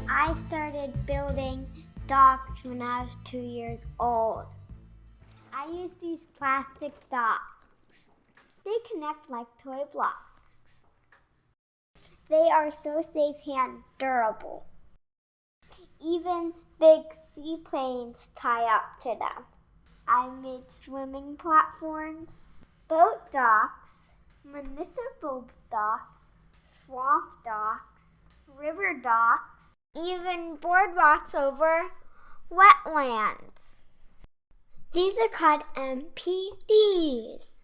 I started building docks when I was 2 years old. I use these plastic docks. They connect like toy blocks. They are so safe and durable. Even big seaplanes tie up to them. I made swimming platforms, boat docks, municipal docks, swamp docks, river docks, even boardwalks over wetlands. These are called MPDs,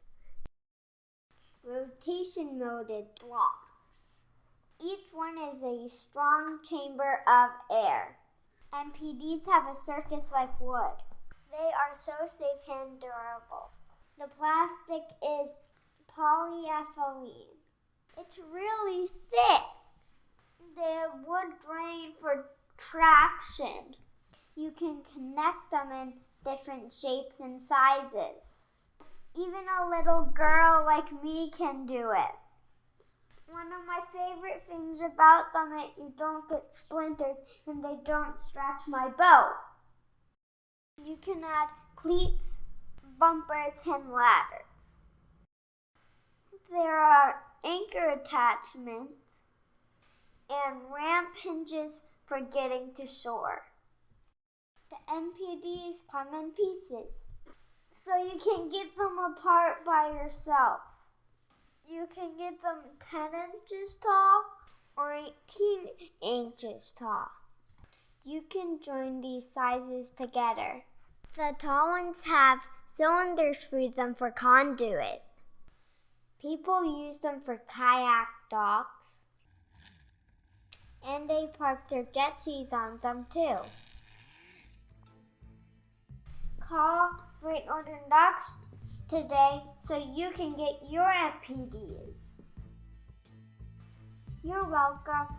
rotation molded blocks. Each one is a strong chamber of air. MPDs have a surface like wood. They are so safe and durable. The plastic is polyethylene. It's really thick. They would drain for traction. You can connect them in different shapes and sizes. Even a little girl like me can do it. One of my favorite things about them is you don't get splinters and they don't scratch my boat. You can add cleats, bumpers, and ladders. There are anchor attachments and ramp hinges for getting to shore. The MPDs come in pieces, so you can get them apart by yourself. You can get them 10 inches tall or 18 inches tall. You can join these sizes together. The tall ones have cylinders through them for conduit. People use them for kayak docks, and they park their jet skis on them too. Call Great Northern Docks today so you can get your MPDs. You're welcome.